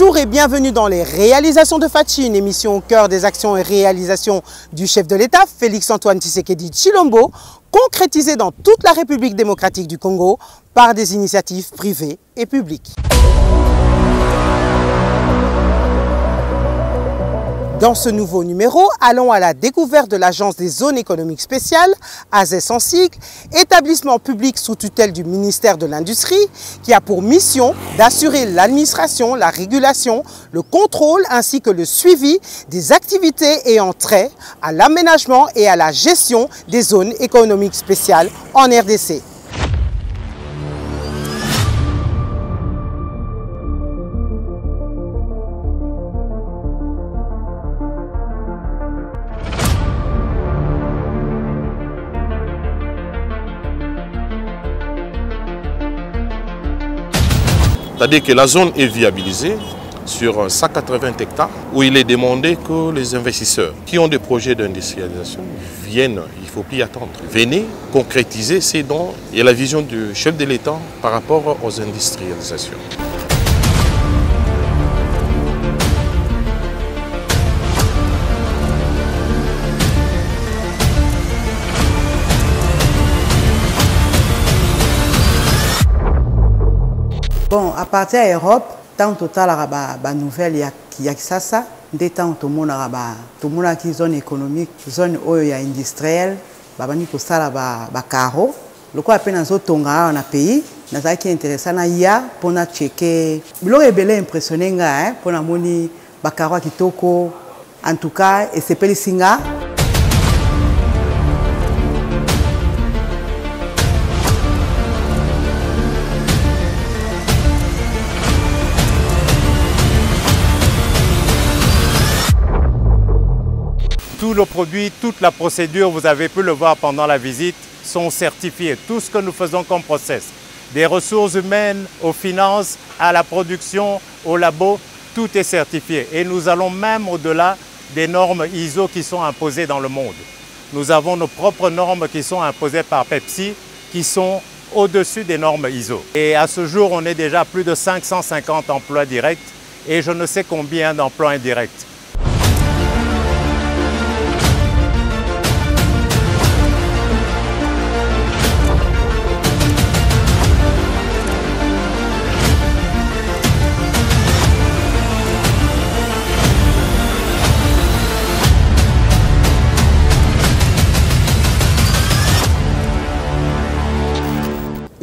Bonjour et bienvenue dans les réalisations de Fatchi, une émission au cœur des actions et réalisations du chef de l'État, Félix-Antoine Tshisekedi Tshilombo, concrétisée dans toute la République démocratique du Congo par des initiatives privées et publiques. Dans ce nouveau numéro, allons à la découverte de l'Agence des zones économiques spéciales, AZES en sigle, établissement public sous tutelle du ministère de l'Industrie, qui a pour mission d'assurer l'administration, la régulation, le contrôle ainsi que le suivi des activités ayant trait à l'aménagement et à la gestion des zones économiques spéciales en RDC. C'est-à-dire que la zone est viabilisée sur 180 hectares où il est demandé que les investisseurs qui ont des projets d'industrialisation viennent, il ne faut plus attendre. Venez concrétiser ces dons et la vision du chef de l'État par rapport aux industrialisations. Bon, à partir de l'Europe, tant total la nouvelle il y a ça, des temps tout le monde a qui zone économique, zone où il y a industrielle, babani ko sala ba carreau. Le quoi appelle dans tonga na pays, na ça qui est intéressant na ya pour na checker. Bilo rebelle impressionné nga pour na moni ba carreau kitoko. En tout cas, et c'est peli singa. Tous nos produits, toute la procédure, vous avez pu le voir pendant la visite, sont certifiés. Tout ce que nous faisons comme process, des ressources humaines aux finances, à la production, au labo, tout est certifié. Et nous allons même au-delà des normes ISO qui sont imposées dans le monde. Nous avons nos propres normes qui sont imposées par Pepsi, qui sont au-dessus des normes ISO. Et à ce jour, on est déjà à plus de 550 emplois directs et je ne sais combien d'emplois indirects.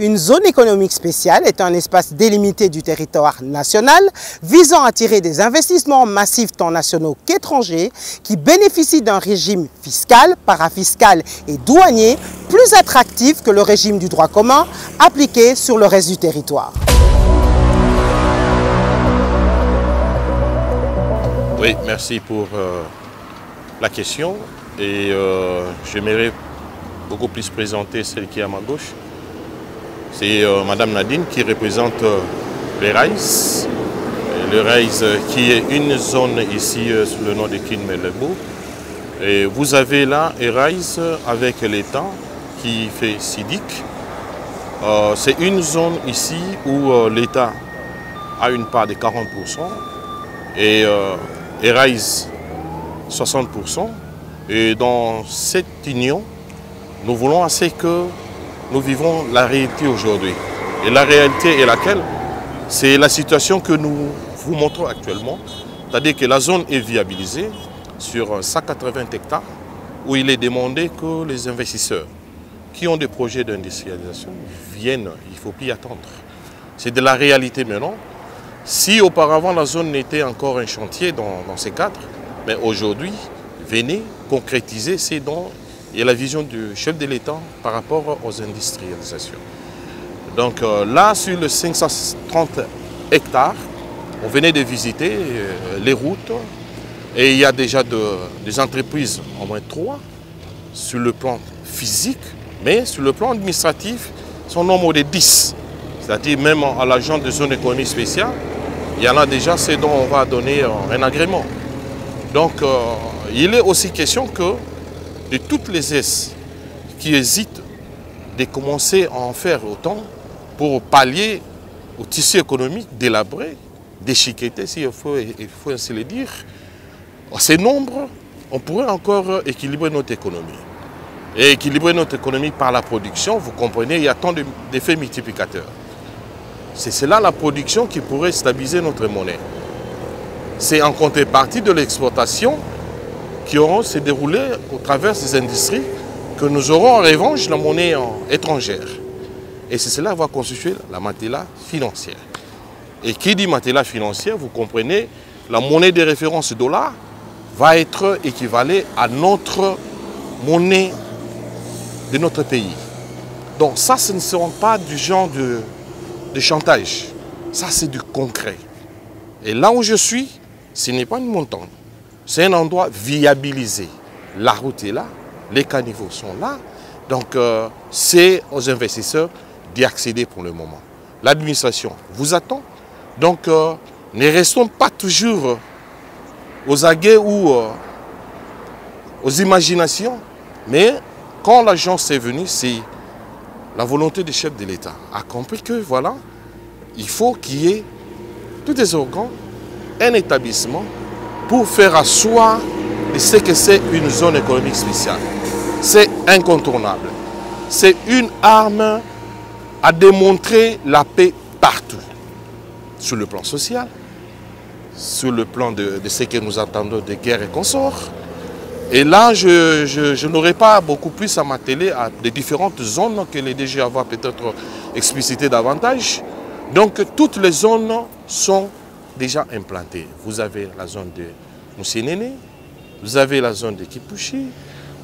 Une zone économique spéciale est un espace délimité du territoire national visant à attirer des investissements massifs tant nationaux qu'étrangers qui bénéficient d'un régime fiscal, parafiscal et douanier plus attractif que le régime du droit commun appliqué sur le reste du territoire. Oui, merci pour la question et j'aimerais beaucoup plus présenter celle qui est à ma gauche. C'est Madame Nadine qui représente les RAIS. Le RAIS qui est une zone ici sous le nom de Kinmelebo. Et vous avez là un RAIS avec l'État qui fait SIDIC. C'est une zone ici où l'État a une part de 40% et RAIS 60%. Et dans cette union, nous voulons assez que nous vivons la réalité aujourd'hui. Et la réalité est laquelle? C'est la situation que nous vous montrons actuellement. C'est-à-dire que la zone est viabilisée sur 180 hectares où il est demandé que les investisseurs qui ont des projets d'industrialisation viennent, il ne faut plus attendre. C'est de la réalité maintenant. Si auparavant la zone n'était encore un chantier dans ces cadres, mais aujourd'hui, venez concrétiser ces dons et la vision du chef de l'État par rapport aux industrialisations. Donc là, sur les 530 hectares, on venait de visiter les routes et il y a déjà des entreprises, au moins 3, sur le plan physique, mais sur le plan administratif, son nombre de 10. C'est-à-dire même à l'agent de zone économique spéciale, il y en a déjà ce dont on va donner un agrément. Donc il est aussi question que de toutes les S qui hésitent de commencer à en faire autant pour pallier au tissu économique délabré déchiquetés, il faut ainsi le dire, ces nombres, on pourrait encore équilibrer notre économie. Et équilibrer notre économie par la production, vous comprenez, il y a tant d'effets multiplicateurs. C'est cela la production qui pourrait stabiliser notre monnaie. C'est en contrepartie de l'exportation qui auront se déroulé au travers des industries que nous aurons en revanche la monnaie étrangère. Et c'est cela qui va constituer la matelas financière. Et qui dit matelas financière, vous comprenez, la monnaie de référence dollar va être équivalée à notre monnaie de notre pays. Donc ça, ce ne seront pas du genre de chantage. Ça, c'est du concret. Et là où je suis, ce n'est pas une montagne. C'est un endroit viabilisé. La route est là, les caniveaux sont là. Donc c'est aux investisseurs d'y accéder pour le moment. L'administration vous attend. Donc ne restons pas toujours aux aguets ou aux imaginations. Mais quand l'agence est venue, c'est la volonté du chef de l'État a compris que voilà, il faut qu'il y ait tous les organes, un établissement pour faire asseoir ce que c'est une zone économique spéciale. C'est incontournable. C'est une arme à démontrer la paix partout. Sur le plan social, sur le plan de ce que nous entendons de guerre et consorts. Et là, je n'aurai pas beaucoup plus à m'atteler à des différentes zones que les DG va peut-être expliciter davantage. Donc, toutes les zones sont déjà implantées. Vous avez la zone de Moussinene, vous avez la zone de Kipushi,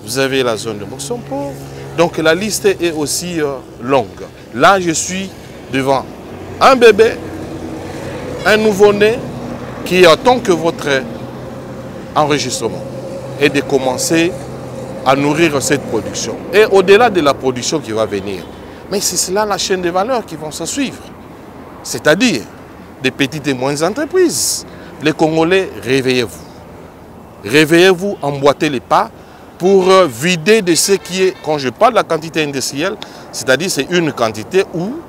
vous avez la zone de Moksompo. Donc, la liste est aussi longue. Là, je suis devant un bébé, un nouveau-né qui attend que votre enregistrement et de commencer à nourrir cette production. Et au-delà de la production qui va venir, mais c'est cela la chaîne de valeur qui vont se suivre. C'est-à-dire des petites et moyennes entreprises. Les Congolais, réveillez-vous. Réveillez-vous, emboîtez les pas pour vider de ce qui est, quand je parle de la quantité industrielle, c'est-à-dire c'est une quantité où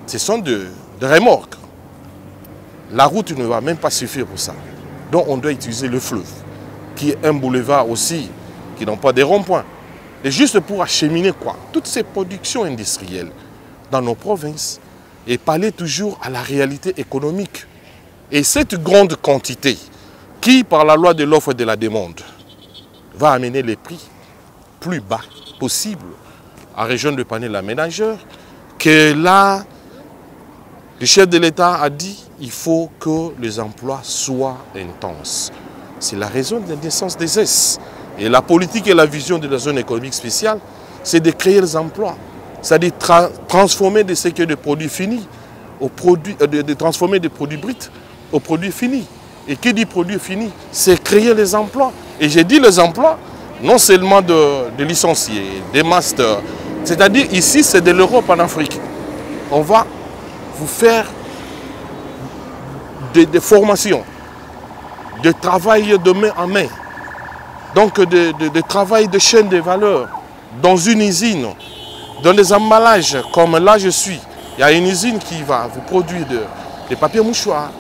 ce sont de remorques. La route ne va même pas suffire pour ça. Donc on doit utiliser le fleuve, qui est un boulevard aussi, qui n'ont pas de ronds-points. Et juste pour acheminer quoi? Toutes ces productions industrielles dans nos provinces et parler toujours à la réalité économique. Et cette grande quantité qui, par la loi de l'offre et de la demande, va amener les prix plus bas possible à région de panier la ménageur, que là, le chef de l'État a dit il faut que les emplois soient intenses. C'est la raison de la naissance des S. Et la politique et la vision de la zone économique spéciale, c'est de créer les emplois. C'est-à-dire transformer de ce qui est de produits finis, de transformer des produits bruts aux produits finis. Et qui dit produits finis, c'est créer les emplois. Et j'ai dit les emplois, non seulement de licenciés, des masters. C'est-à-dire ici, c'est de l'Europe en Afrique. On va vous faire des formations, de travail de main en main, donc de travail de chaîne de valeur dans une usine, dans des emballages, comme là je suis. Il y a une usine qui va vous produire des papiers mouchoirs.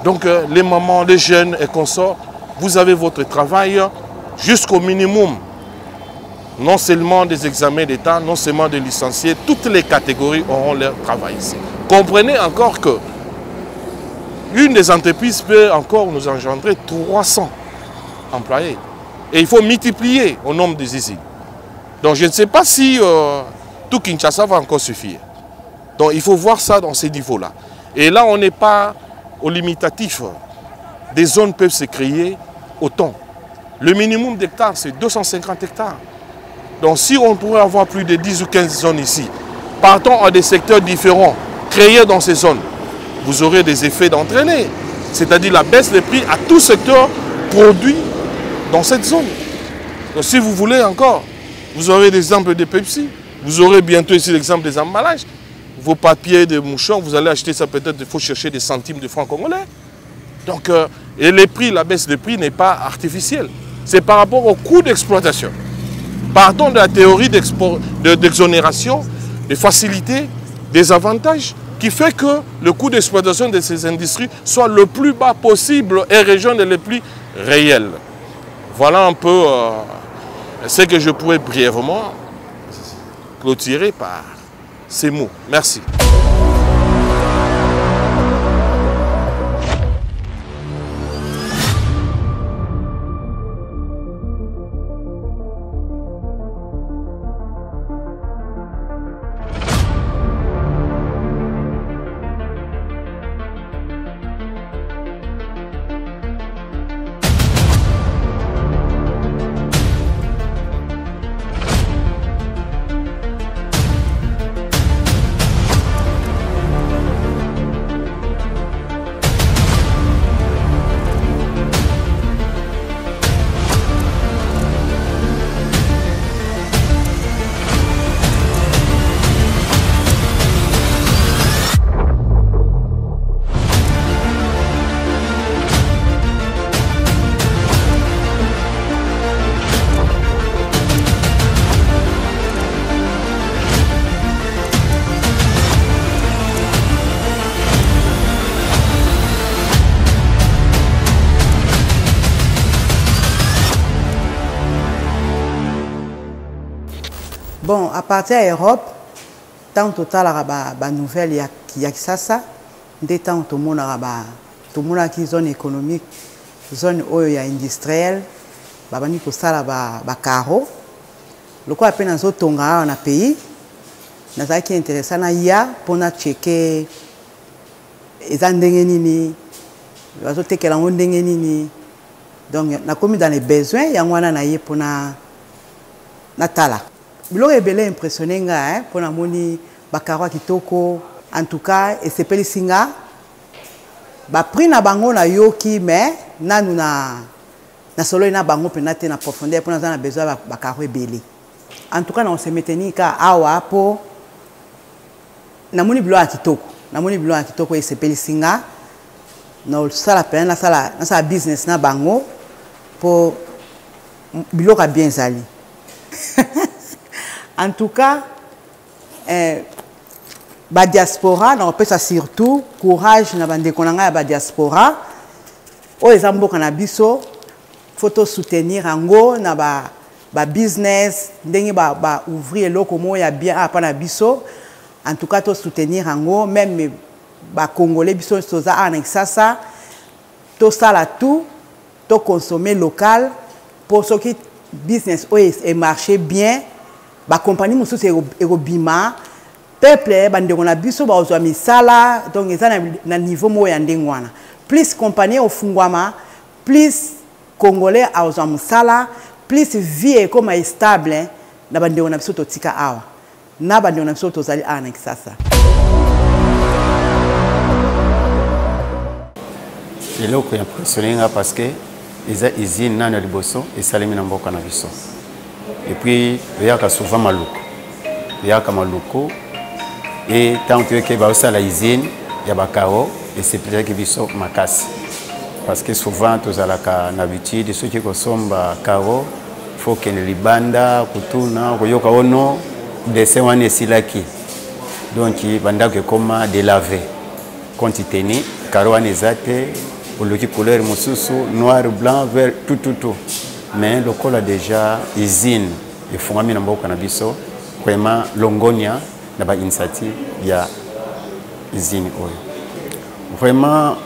Donc les mamans, les jeunes et consorts, vous avez votre travail jusqu'au minimum. Non seulement des examens d'État, non seulement des licenciés, toutes les catégories auront leur travail ici. Comprenez encore que une des entreprises peut encore nous engendrer 300 employés. Et il faut multiplier au nombre des usines. Donc je ne sais pas si tout Kinshasa va encore suffire. Donc il faut voir ça dans ces niveaux-là. Et là, on n'est pas au limitatif. Des zones peuvent se créer autant. Le minimum d'hectares, c'est 250 hectares. Donc si on pourrait avoir plus de 10 ou 15 zones ici, partons à des secteurs différents, créés dans ces zones, vous aurez des effets d'entraîner. C'est-à-dire la baisse des prix à tout secteur produit dans cette zone. Donc si vous voulez encore, vous aurez l'exemple de Pepsi, vous aurez bientôt ici l'exemple des emballages. Vos papiers de mouchoirs, vous allez acheter ça, peut-être il faut chercher des centimes de francs congolais. Donc, et les prix, la baisse des prix n'est pas artificielle. C'est par rapport au coût d'exploitation. Partons de la théorie d'exonération, de facilité, des avantages qui fait que le coût d'exploitation de ces industries soit le plus bas possible et rejoigne les plus réels. Voilà un peu ce que je pourrais brièvement clôturer par ces mots. Merci. Bon, à partir de l'Europe, tant total la nouvelle il y a ça, des temps tout le monde a qui zone économique, zone industrielle, babani ko sala ba carreau. Le quoi appelle dans tonga na pays, na ça qui est intéressant na ya pour na checker ezandenge nini, bazo tekela ndenge nini. Donc na commis dans les besoins, ya ngwana na ye pour na tala. Bilo ebele impressionné nga pour na moni bakaro kitoko en tout cas et c'est pelisinga ba prix na bango na yoki mais nanu na solo na bango penate na profondeur pour na besoin bakaro ebele en tout cas on se maintenir ka awa po na moni bilo kitoko et c'est pelisinga na sala pena na sala business na bango pour bilo ka bien zali. En tout cas, la diaspora, on peut ça surtout courage na bande konanga ba diaspora. O ezambo kana biso, photo soutenir ango na ba business, ndenge ba ouvrir loko mo ya bien apa na biso. En tout cas, to soutenir ango même ba congolais biso soza anexasa, to sala tout, to consommer local pour ce qui business et marcher bien. Ba compagnie musu c'est erobima peuple bande on a biso ba ozwa misala donc eza na niveau mo ya ndengwana plus compagnie ofungwama plus congolais a ozwa musala plus vie comme stable na bande on a biso totika awa na bande on a biso tozali annex sasa. Et là ko impressionné parce que eza usine na liboso et salemi na mboka na biso. Et puis, il y a souvent Maluko. Il y a Maluko. Et tant que il y a la usine, il y a Bakao. Et c'est peut-être qu'il y a Makasi. Parce que souvent, tous à l'habitude, ceux qui consomment Bakao, il faut qu'il y ait les bandes, Kutuna, Koyokaono, des séwanes silaki. Donc, il y a comme de laver. Quand il tenait, Karoane Zate, ou le couleur Moussousou, noir, blanc, vert, tout. Mais le col a déjà usine et fondamental dans cannabis vraiment Longonia na ba initiative il y a usine vraiment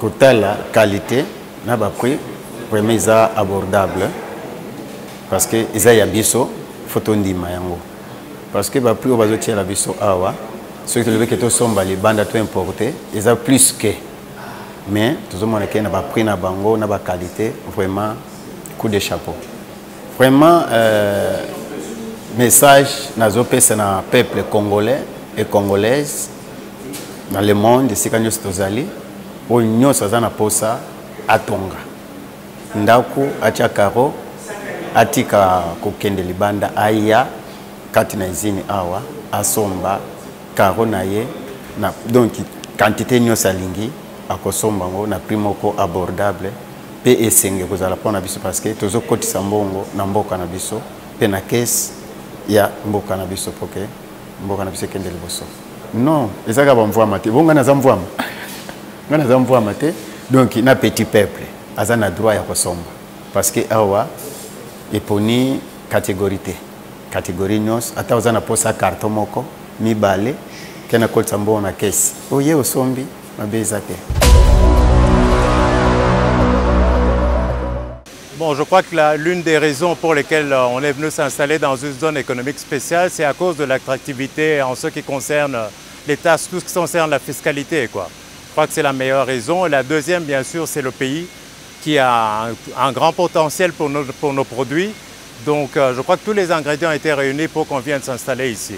côté la qualité na ba prix vraiment ça abordable parce que ça y a biso photo ndima yango parce que ba prix au bazo tia la biso awa ceux qui le que to somba les bandes to importer ils a plus que mais tout le monde qui n'a pas pris na bango na ba qualité vraiment coup de chapeau vraiment message nazo pesa na peuple congolais et congolaises dans le monde c'est quand nous tozali o nyosa za na posa atonga ndaku acha karo atika kokende libanda aya kati na izini awa asomba karo na ye na donc quantité nyosa lingi akosomba ngo na prix moko abordable pe esenge kozala pona biso parce que tozo kotisa mbongo na mboka na biso pe na caisse ya mboka na biso poke mboka na biso kende liboso Non, ça va me te. Bon, donc, il y a un petit peuple. Il a droit à ressemble. Parce que awa et poni catégorie nous ata ozana posa carton moko mi balé kena kolsa mbo na caisse oye osombi mabeza te. Bon, je crois que l'une des raisons pour lesquelles on est venu s'installer dans une zone économique spéciale, c'est à cause de l'attractivité en ce qui concerne les taxes, tout ce qui concerne la fiscalité, quoi. Je crois que c'est la meilleure raison. Et la deuxième, bien sûr, c'est le pays qui a un grand potentiel pour nos produits. Donc, je crois que tous les ingrédients ont été réunis pour qu'on vienne s'installer ici.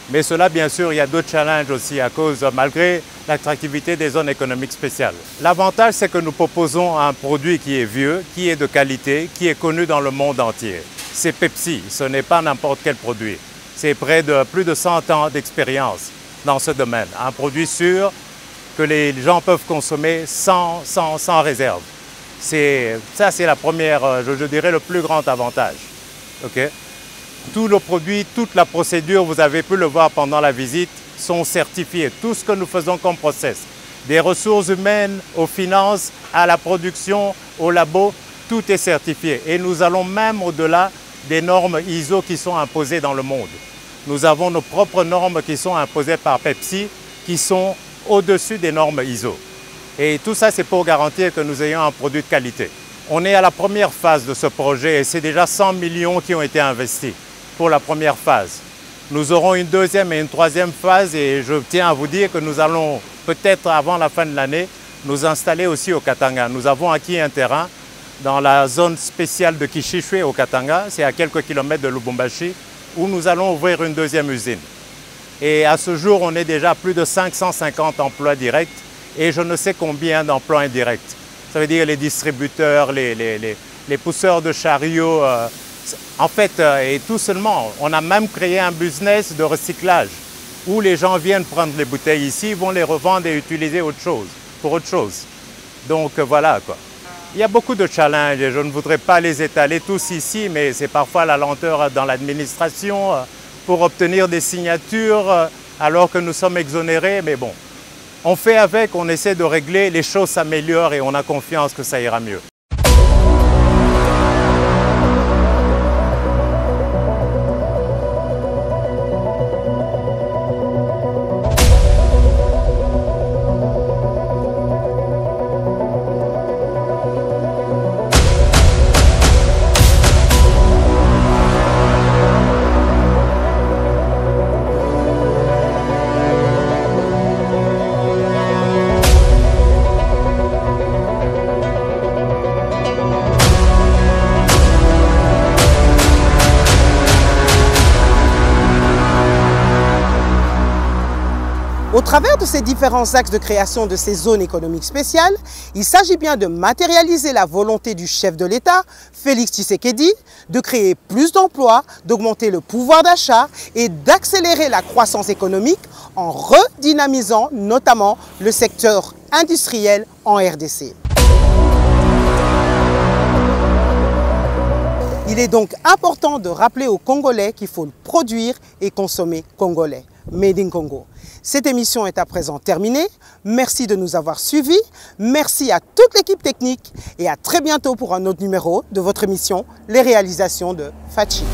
Mais cela, bien sûr, il y a d'autres challenges aussi à cause, malgré l'attractivité des zones économiques spéciales. L'avantage, c'est que nous proposons un produit qui est vieux, qui est de qualité, qui est connu dans le monde entier. C'est Pepsi, ce n'est pas n'importe quel produit. C'est près de plus de 100 ans d'expérience dans ce domaine. Un produit sûr que les gens peuvent consommer sans réserve. Ça, c'est la première, je dirais, le plus grand avantage. Okay? Tous nos produits, toute la procédure, vous avez pu le voir pendant la visite, sont certifiés. Tout ce que nous faisons comme process, des ressources humaines, aux finances, à la production, au labo, tout est certifié. Et nous allons même au-delà des normes ISO qui sont imposées dans le monde. Nous avons nos propres normes qui sont imposées par Pepsi, qui sont au-dessus des normes ISO. Et tout ça, c'est pour garantir que nous ayons un produit de qualité. On est à la première phase de ce projet et c'est déjà 100 millions qui ont été investis pour la première phase. Nous aurons une deuxième et une troisième phase et je tiens à vous dire que nous allons peut-être avant la fin de l'année nous installer aussi au Katanga. Nous avons acquis un terrain dans la zone spéciale de Kishishui au Katanga, c'est à quelques kilomètres de Lubumbashi, où nous allons ouvrir une deuxième usine. Et à ce jour, on est déjà à plus de 550 emplois directs et je ne sais combien d'emplois indirects. Ça veut dire les distributeurs, les pousseurs de chariots. En fait, et tout seulement, on a même créé un business de recyclage où les gens viennent prendre les bouteilles ici, vont les revendre et utiliser pour autre chose. Donc voilà quoi. Il y a beaucoup de challenges et je ne voudrais pas les étaler tous ici, mais c'est parfois la lenteur dans l'administration pour obtenir des signatures alors que nous sommes exonérés, mais bon. On fait avec, on essaie de régler, les choses s'améliorent et on a confiance que ça ira mieux. Au travers de ces différents axes de création de ces zones économiques spéciales, il s'agit bien de matérialiser la volonté du chef de l'État, Félix Tshisekedi, de créer plus d'emplois, d'augmenter le pouvoir d'achat et d'accélérer la croissance économique en redynamisant notamment le secteur industriel en RDC. Il est donc important de rappeler aux Congolais qu'il faut produire et consommer congolais. Made in Congo. Cette émission est à présent terminée. Merci de nous avoir suivis. Merci à toute l'équipe technique et à très bientôt pour un autre numéro de votre émission Les réalisations de Fachi.